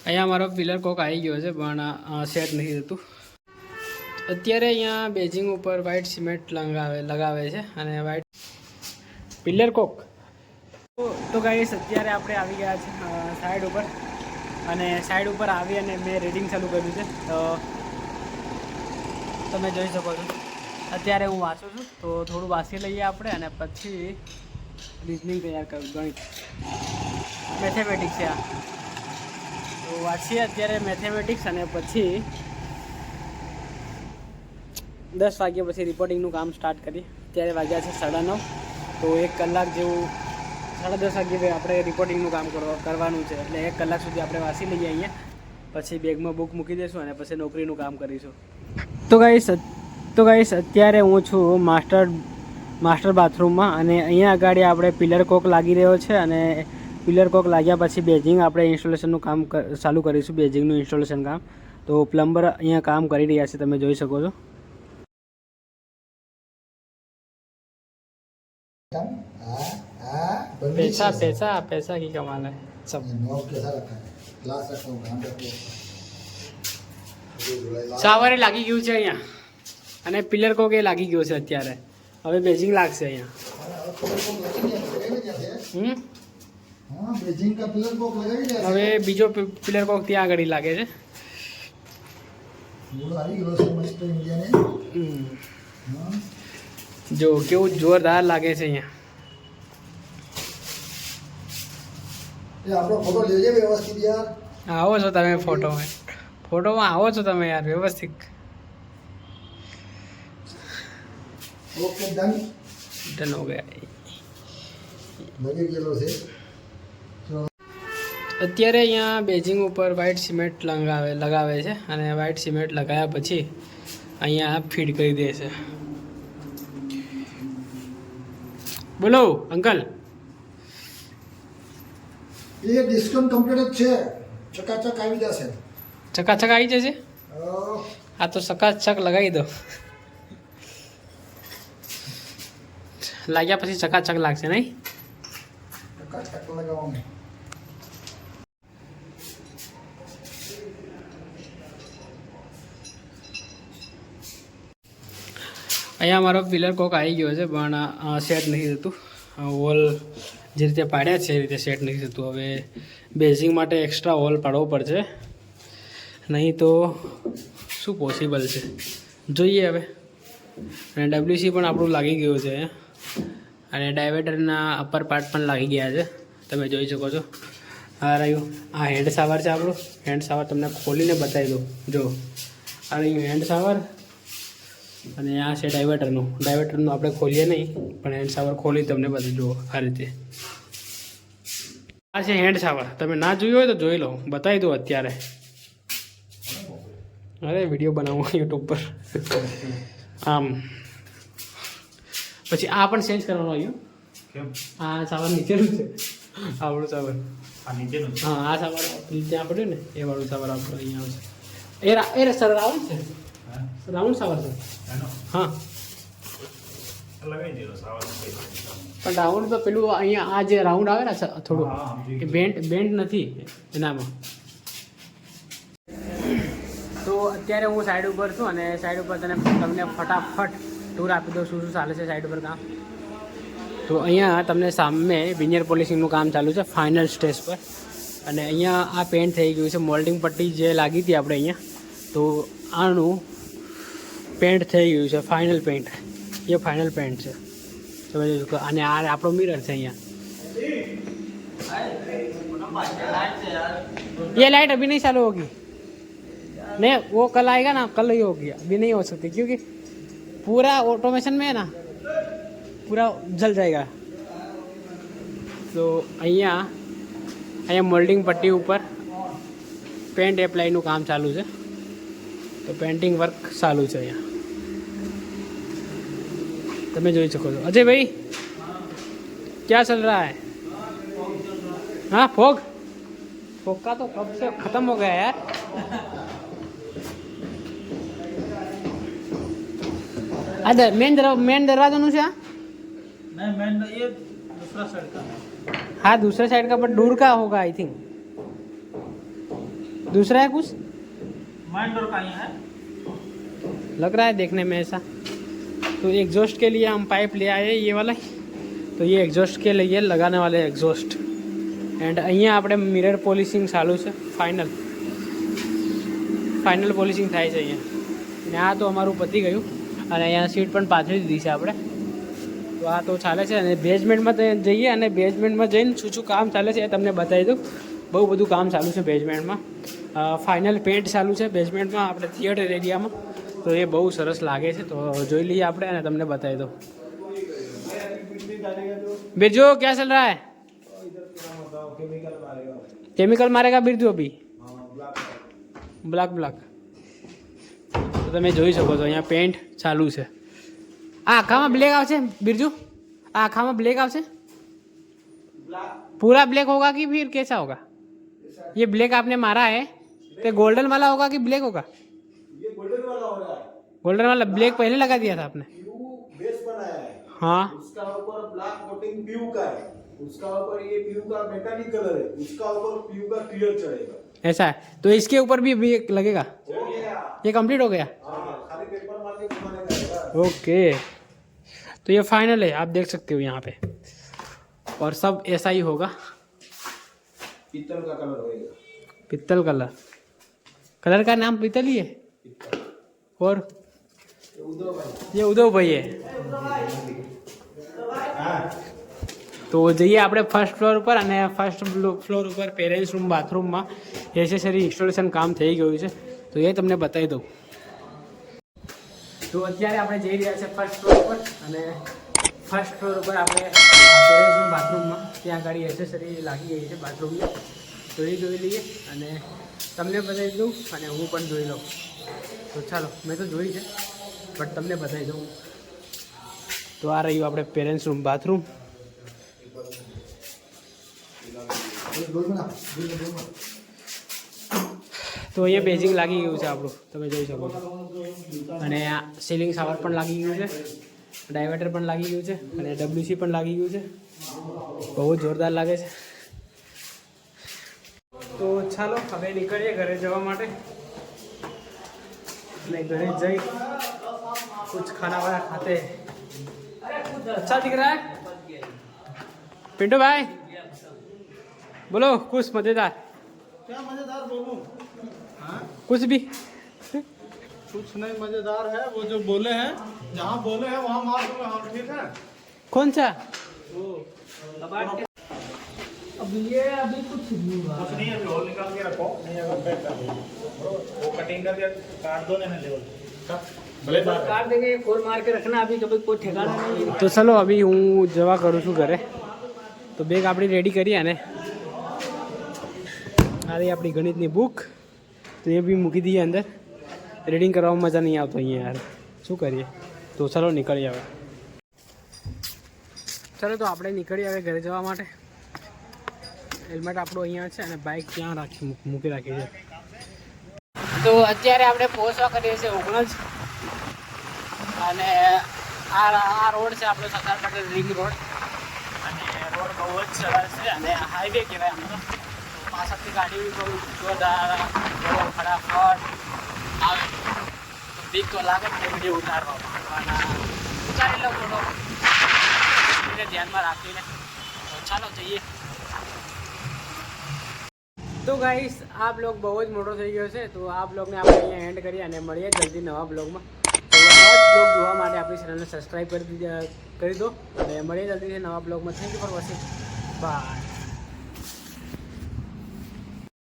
અહીંયા મારો પિલર કોક આવી ગયો છે પણ સેટ નથી થતું. અત્યારે અહીંયા બેઝિંગ ઉપર વ્હાઇટ સિમેન્ટ લગાવે છે અને વ્હાઇટ પિલર કોક. તો ગાઈસ અત્યારે આપણે આવી ગયા છે સાઈડ ઉપર અને સાઈડ ઉપર આવી અને મેં રીડિંગ ચાલુ કર્યું છે. તો તમે જોઈ શકો છો અત્યારે હું વાંચું છું. તો થોડું વાંચી લઈએ આપણે અને પછી રિઝનિંગ તૈયાર કરું. ગણિત મેથેમેટિક્સ છે આ. તો વાંચીએ અત્યારે મેથેમેટિક્સ અને પછી 10 વાગ્યા પછી રિપોર્ટિંગનું કામ સ્ટાર્ટ કરીએ. અત્યારે વાગ્યા છે 9:30. તો 1 કલાક જેવું 10:30 વાગ્યે આપણે રિપોર્ટિંગનું કામ કરવાનું છે. એટલે 1 કલાક સુધી આપણે વાંચી લઈએ અહીંયા. પછી બેગમાં બુક મૂકી દઈશું અને પછી નોકરીનું કામ કરીશું. તો ગાઈસ અત્યારે હું છું માસ્ટર બાથરૂમમાં અને અહીંયા આગળ આપણે પિલર કોક લાગી રહ્યો છે અને પિલર કોક લાગ્યા પછી બેઝિંગ આપણે ઇન્સ્ટોલેશનનું કામ ચાલુ કરીશું. બેઝિંગનું ઇન્સ્ટોલેશન કામ. તો પ્લમ્બર અહીંયા કામ કરી રહ્યા છે, તમે જોઈ શકો છો. पैसा की कमाल है सब. સાવરે લાગી ગયું છે અહીંયા અને પિલર કોક એ લાગી ગયો છે અત્યારે. હવે બેઝિંગ લાગશે અહીંયા. હવે બીજો પિલર કોક ત્યાં આગળ લાગે છે. જો કેવું જોરદાર લાગે છે અહીંયા. આપણો ફોટો લેજે વ્યવસ્થિત યાર. આવો છો તમે ફોટોમાં આવો છો તમે યાર વ્યવસ્થિત. ઓકે ડન હો ગયા. લગી ગયેલો છે. અત્યારે અહીંયા બેઝિંગ ઉપર વ્હાઇટ સિમેન્ટ લગાવે છે અને વ્હાઇટ સિમેન્ટ લગાવ્યા પછી અહીંયા ફીડ કરી દે છે. બોલો અંકલ. એ ડિસ્કાઉન્ટ કમ્પ્લીટ જ છે. ચકાચક આવી જશે. ચકાચક આવી જશે. આ તો ચકાચક લગાવી દો. લાગ્યા પછી ચકાચક લાગશે નહીં. ચકાચક લગાવવાનું. અહીંયા મારો પિલર કોક આવી ગયો છે પણ સેટ નથી થતું. વોલ જે રીતે પાડ્યા છે એ રીતે સેટ નથી થતું. હવે બેઝિંગ માટે એક્સ્ટ્રા વોલ પાડવો પડશે, નહીં તો શું પોસિબલ છે જોઈએ હવે. અને ડબ્લ્યુસી પણ આપણું લાગી ગયું છે અને ડાયવેટરના અપર પાર્ટ પણ લાગી ગયા છે, તમે જોઈ શકો છો. આ રહ્યું, આ હેન્ડ શાવર છે આપણું. હેન્ડ શાવર તમને ખોલીને બતાવી દઉં. જો આ રહ્યું હેન્ડ શાવર અને આ છે ડાયવેટરનું આપણે ખોલીએ નહીં પણ હેન્ડ શાવર ખોલી તમને બધું જુઓ આ રીતે. આ છે હેન્ડ શાવર. તમે ના જોયું હોય તો જોઈ લો, બતાવી દો અત્યારે. અરે વિડીયો બનાવો યુટ્યુબ પર. આમ પછી આ પણ ચેન્જ કરવાનું આવ્યું. આ શાવર નીચેનું છે, આપણું શાવર. હા આ શાવર ત્યાં પડ્યું ને એ વાળું શાવર આપણું અહીંયા આવશે. એ સર રાઉન્ડ છે, રાઉન્ડ શાવર છે. હા પણ રાઉન્ડ તો પેલું અહીંયા આ જે રાઉન્ડ આવે ને થોડું એ બેન્ડ નથી એનામાં. તો અત્યારે હું સાઈડ ઉપર છું અને સાઈડ ઉપર તમને ફટાફટ ટૂર આપી દઉં શું ચાલે છે સાઈડ ઉપર કામ. તો અહીંયા તમને સામે વિનિયર પોલિશિંગનું કામ ચાલુ છે ફાઇનલ સ્ટેજ પર. અને અહીંયા આ પેન્ટ થઈ ગયું છે. મોલ્ડિંગ પટ્ટી જે લાગી હતી આપણે અહીંયા, તો આનું પેન્ટ થઈ ગયું છે. ફાઇનલ પેન્ટ, એ ફાઇનલ પેન્ટ છે તમે જોઈ શકો. અને આ આપણો મિરર છે અહીંયા. ये लाइट अभी नहीं चालू होगी, नहीं वो कल आएगा ना, कल ही होगी, अभी नहीं हो सकती क्योंकि पूरा ऑटोमेशन में है ना, पूरा जल जाएगा. तो અહીંયા મોલ્ડિંગ પટ્ટી ઉપર પેન્ટ એપ્લાયનું કામ ચાલુ છે. તો પેન્ટિંગ વર્ક ચાલુ છે અહીંયા, તમે જોઈ શકો છો. अजय भाई क्या चल रहा है? हाँ फोग का तो कब से खत्म हो गया यार. मेन दरवाजा से ये दूसरा साइड का. हाँ दूसरे साइड का, बट दूर का होगा आई थिंक. दूसरा है कुछ माइन डोर का ही है। लग रहा है देखने में ऐसा। तो एग्जॉस्ट के लिए हम पाइप ले आए ये वाला। तो ये एग्जॉस्ट के लिए लगाने वाले एग्जॉस्ट एंड અહીંયા આપણે મિરર પોલિશિંગ ચાલુ છે ફાઇનલ પોલિશિંગ થાય છે અહીંયા ને આ તો અમારું પતી ગયું અને અહીંયા સીટ પણ પાથરી દીધી છે આપણે તો આ તો ચાલે છે અને બેઝમેન્ટમાં જઈએ અને બેઝમેન્ટમાં જઈને શું કામ ચાલે છે એ તમને બતાવી દઉં બહુ બધું કામ ચાલુ છે બેઝમેન્ટમાં ફાઇનલ પેન્ટ ચાલુ છે બેઝમેન્ટમાં આપણે થિયેટર એરિયામાં તો એ બહુ સરસ લાગે છે તો જોઈ લઈએ આપણે અને તમને બતાવી દઉં बिरजू क्या चल रहा है केमिकल मारेगा बिरजू अभी ब्लैक तो તમે જોઈ શકો છો અહીંયા પેન્ટ ચાલુ છે આ આખામાં બ્લેક આવશે बिरजू આ આખામાં બ્લેક આવશે पूरा ब्लैक होगा कि फिर कैसा होगा ये ब्लैक आपने मारा है तो गोल्डन वाला होगा कि ब्लैक होगा ये गोल्डन वाला हो रहा है। गोल्डन वाला ब्लैक पहले लगा दिया था आपने बेस बनाया है। हाँ उसका ऊपर ब्लैक कोटिंग पीयू का है, उसका ऊपर ये पीयू का मेटालिक कलर है, उसका ऊपर पीयू का क्लियर चढ़ेगा। ऐसा है तो इसके ऊपर भी लगेगा हो गया। ये कंप्लीट हो गया हाँ, खाली पेपर मार के घुमाने का है। ओके तो ये फाइनल है आप देख सकते हो यहाँ पे और सब ऐसा ही होगा पीतल का कलर होएगा। पित्तल कलर का नाम पित्तल ही है और ये उदय भाई है તો જઈએ આપણે ફર્સ્ટ ફ્લોર ઉપર અને ફર્સ્ટ ફ્લોર ઉપર પેરેન્ટ્સ રૂમ બાથરૂમમાં એસેસરી ઇન્સ્ટોલેશન કામ થઈ ગયું છે તો એ તમને બતાવી દઉં તો અત્યારે આપણે જઈ રહ્યા છે ફર્સ્ટ ફ્લોર ઉપર અને ફર્સ્ટ ફ્લોર ઉપર આપણે પેરેન્ટ્સ રૂમ બાથરૂમમાં ત્યાં આગળ એસેસરી લાગી ગઈ છે બાથરૂમની તો એ જોઈ લઈએ અને તમને બતાવી દઉં અને હું પણ જોઈ લઉં તો ચાલો મેં તો જોઈ છે બટ તમને બતાવી દઉં તો આ રહ્યું આપણે પેરેન્ટ્સ રૂમ બાથરૂમ તો અહીંયા બેઝિંગ લાગી ગયું છે આપણું તમે જોઈ શકો છો અને આ સીલિંગ શાવર પણ લાગી ગયું છે ડાયવર્ટર પણ લાગી ગયું છે અને ડબ્લ્યુસી પણ લાગી ગયું છે બહુ જોરદાર લાગે છે તો ચાલો હવે નીકળીએ ઘરે જવા માટે અને ઘરે જઈ कुछ खाना वाना खाते हैं अच्छा दिख रहा है पिंटू भाई बोलो कुछ मज़ेदार क्या मजेदार बोलूं? हाँ कुछ भी कुछ नहीं मजेदार है वो जो बोले हैं जहाँ बोले हैं वहाँ मार दूंगा हम ठीक है। कौन सा वो अब ये अभी कुछ नहीं हुआ कुछ नहीं है होल निकाल के रखो नहीं अगर पैक कर दो वो कटिंग करके काट दो ना लेवल भले काट देंगे खोल मार के रखना अभी कभी कोई ठिकाना नहीं तो चलो अभी હું જવા કરું છું ઘરે તો બેગ આપણી રેડી કરી અને આ રહી આપણી ગણિતની બુક તો એ બી મૂકી દઈએ અંદર રીડિંગ કરવામાં મજા નહીં આવતો અહીંયા યાર શું કરીએ તો ચલો નીકળીએ હવે ચલો તો આપણે નીકળીએ હવે ઘરે જવા માટે હેલ્મેટ આપણું અહીંયા છે અને બાઇક ત્યાં મૂકી રાખી છે તો અત્યારે આપણે પહોંચવા કરીએ છીએ ઓગણજ અને આ રોડ છે આપણો સરદાર પટેલ રિંગ રોડ અને રોડ બહુ જ સરસ છે અને હાઈવે કહેવાય આમ તો પાછળથી ગાડી બહુ જોરદાર ફટાફટ આવે તો બીક તો લાગે જ ને વિડીયો ઉતારવામાં અને ઉતારી લો ફોટો એને ધ્યાનમાં રાખીને તો ચાલો જઈએ તો ગાઈસ આ બ્લોગ બહુ જ મોટો થઈ ગયો છે તો આ બ્લોગને આપણે અહીંયા એન્ડ કરીએ અને મળીએ જલ્દી નવા બ્લોગમાં તો નવા જ બ્લોગ જોવા માટે આપણી ચેનલને સબસ્ક્રાઈબ કરી દો અને મળીએ જલ્દીથી નવા બ્લોગમાં thank you for watching bye